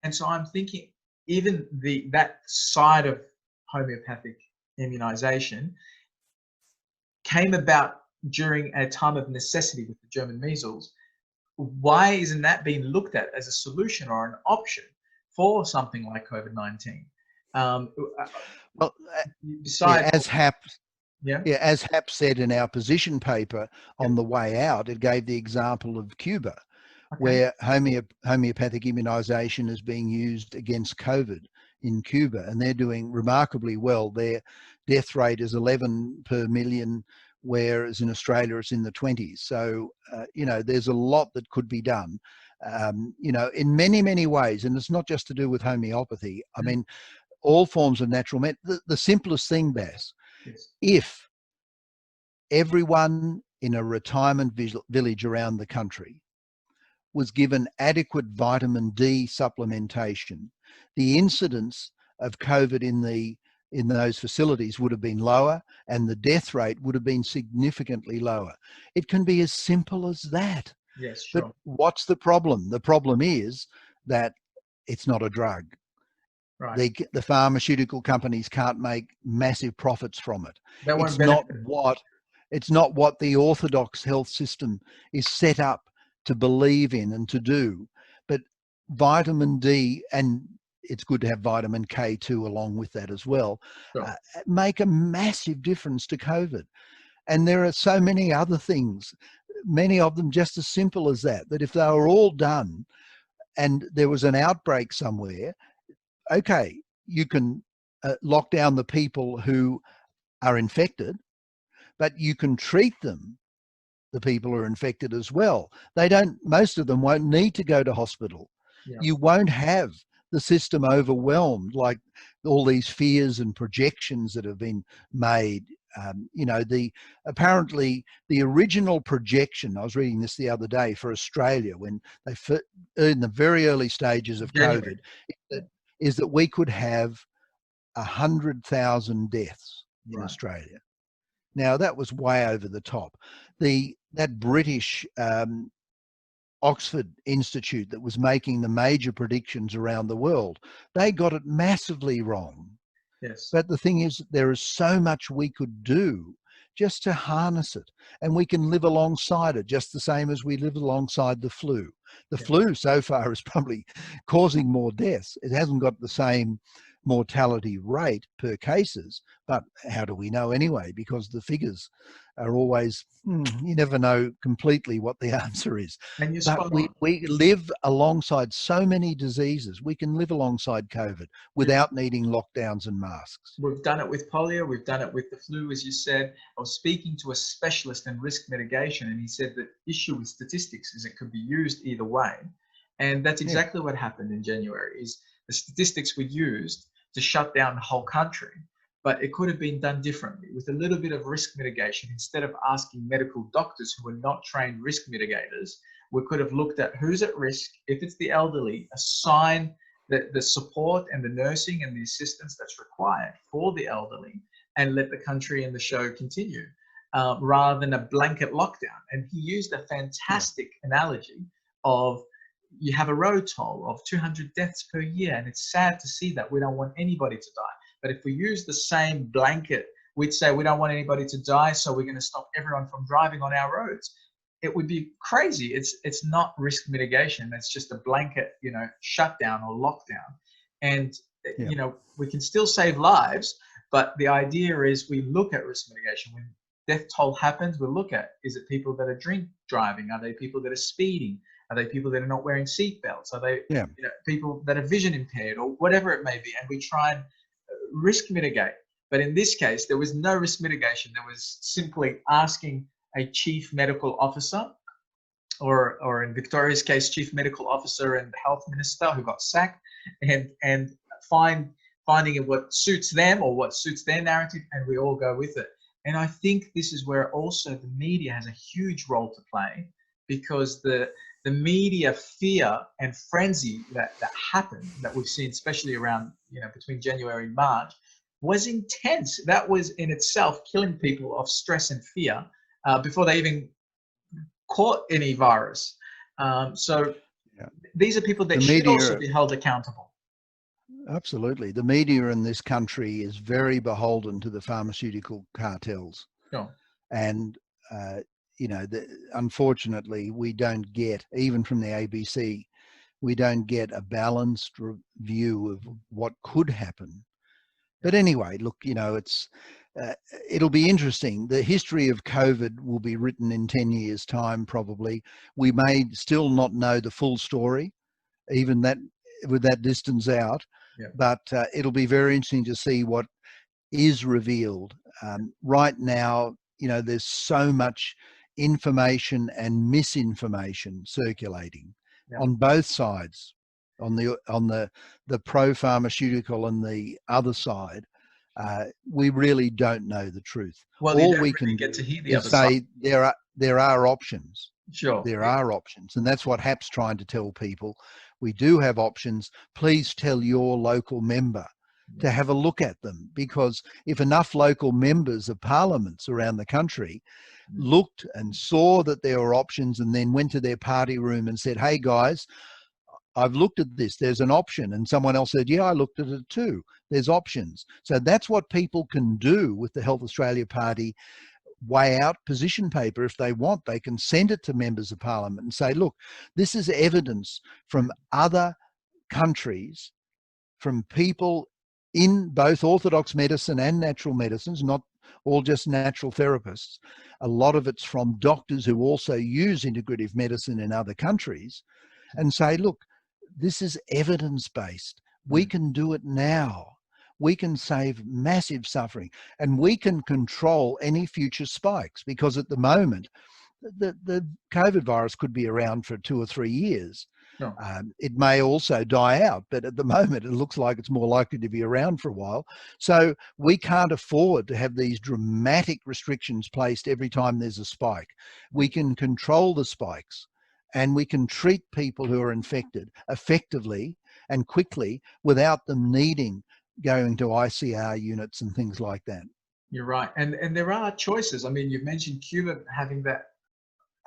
And so I'm thinking even that side of homeopathic immunization came about during a time of necessity with the German measles. Why isn't that being looked at as a solution or an option for something like COVID-19? Um, Well, yeah, besides, yeah, as Hap said in our position paper yeah, on the way out, it gave the example of Cuba, okay, where homeopathic immunisation is being used against COVID in Cuba, and they're doing remarkably well. Their death rate is 11 per million, whereas in Australia it's in the 20s. So, there's a lot that could be done, in many, many ways. And it's not just to do with homeopathy. I mean, all forms of natural medicine. The simplest thing, Bass, yes, if everyone in a retirement village around the country was given adequate vitamin D supplementation, the incidence of COVID in those facilities would have been lower, and the death rate would have been significantly lower. It can be as simple as that. yes, But sure, what's the problem? The problem is that it's not a drug. right. The pharmaceutical companies can't make massive profits from it. That won't It's not benefit. what the orthodox health system is set up to believe in and to do. But vitamin D, and it's good to have vitamin K2 along with that as well, Sure. make a massive difference to COVID. And there are so many other things, many of them just as simple as that if they were all done and there was an outbreak somewhere, okay, you can lock down the people who are infected, but you can treat them, the people who are infected as well. Most of them won't need to go to hospital. Yeah. You won't have the system overwhelmed like all these fears and projections that have been made. Apparently the original projection, I was reading this the other day, for Australia when they in the very early stages of January. COVID, is that we could have 100,000 deaths in Right. Australia. Now that was way over the top. That British Oxford Institute that was making the major predictions around the world, they got it massively wrong. Yes. But the thing is, there is so much we could do just to harness it, and we can live alongside it just the same as we live alongside the flu. The Yeah. flu so far is probably causing more deaths. It hasn't got the same mortality rate per cases, but how do we know anyway? Because the figures are always, you never know completely what the answer is. And you're But spot we on. live alongside so many diseases. We can live alongside COVID without needing lockdowns and masks. We've done it with polio. We've done it with the flu, as you said. I was speaking to a specialist in risk mitigation, and he said the issue with statistics is it could be used either way. And that's Yeah. exactly what happened in January, is the statistics were used to shut down the whole country. But it could have been done differently with a little bit of risk mitigation. Instead of asking medical doctors who are not trained risk mitigators, we could have looked at who's at risk. If it's the elderly, assign the support and the nursing and the assistance that's required for the elderly, and let the country and the show continue, rather than a blanket lockdown. And he used a fantastic analogy of, you have a road toll of 200 deaths per year, and it's sad to see that. We don't want anybody to die. But if we use the same blanket, we'd say we don't want anybody to die, so we're going to stop everyone from driving on our roads. It would be crazy. It's not risk mitigation. It's just a blanket, shutdown or lockdown. And, Yeah. we can still save lives, but the idea is we look at risk mitigation. When death toll happens, we look at, is it people that are drink driving? Are they people that are speeding? Are they people that are not wearing seatbelts? Are they Yeah. people that are vision impaired, or whatever it may be? And we try and risk mitigate. But in this case, there was no risk mitigation. There was simply asking a chief medical officer, or in Victoria's case, chief medical officer and health minister who got sacked, and finding what suits them or what suits their narrative, and we all go with it. And I think this is where also the media has a huge role to play, because the media fear and frenzy that happened, that we've seen, especially around, between January and March, was intense. That was in itself killing people of stress and fear before they even caught any virus. So Yeah. these are people that The should also media, be held accountable. absolutely. The media in this country is very beholden to the pharmaceutical cartels. Sure. And, you know, unfortunately, we don't get, even from the ABC, we don't get a balanced view of what could happen. But anyway, look, you know, it'll be interesting. The history of COVID will be written in 10 years' time, probably. We may still not know the full story, even that with that distance out. Yeah. But it'll be very interesting to see what is revealed. Right now, you know, there's so much information and misinformation circulating on both sides, on the pro pharmaceutical and the other side. We really don't know the truth. Well, All you don't we really can get do to hear the is other side. say there are options. Sure. There are options, and that's what HAP's trying to tell people. We do have options. Please tell your local member to have a look at them, because if enough local members of parliaments around the country looked and saw that there were options and then went to their party room and said, hey guys, I've looked at this, there's an option, and someone else said, yeah, I looked at it too, there's options. So that's what people can do with the Health Australia Party way out position paper. If they want, they can send it to members of parliament and say, look, this is evidence from other countries, from people in both orthodox medicine and natural medicines, not all just natural therapists. A lot of it's from doctors who also use integrative medicine in other countries, and say, look, this is evidence-based. We can do it now. We can save massive suffering, and we can control any future spikes, because at the moment, the COVID virus could be around for 2 or 3 years. No. It may also die out, but at the moment it looks like it's more likely to be around for a while. So we can't afford to have these dramatic restrictions placed every time there's a spike. We can control the spikes, and we can treat people who are infected effectively and quickly without them needing going to ICR units and things like that. You're right. And there are choices. I mean, you've mentioned Cuba having that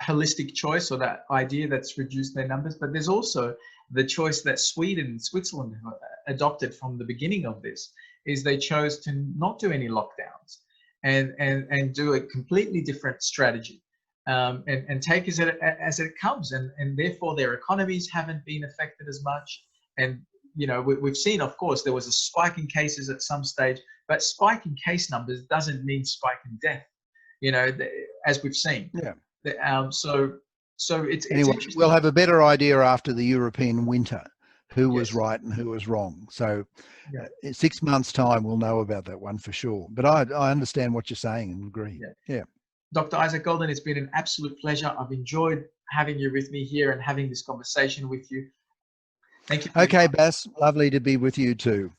holistic choice, or that idea that's reduced their numbers, but there's also the choice that Sweden and Switzerland have adopted from the beginning of this, is they chose to not do any lockdowns and do a completely different strategy, and take as it comes, and therefore their economies haven't been affected as much. And you know, we've seen, of course, there was a spike in cases at some stage, but spike in case numbers doesn't mean spike in death, you know, as we've seen. Yeah. So it's anyway, we'll have a better idea after the European winter who was right and who was wrong. So in 6 months' time, we'll know about that one for sure. But I understand what you're saying and agree. Yeah. Dr. Isaac Golden, it's been an absolute pleasure. I've enjoyed having you with me here and having this conversation with you. Thank you. Okay, Bas, lovely to be with you too.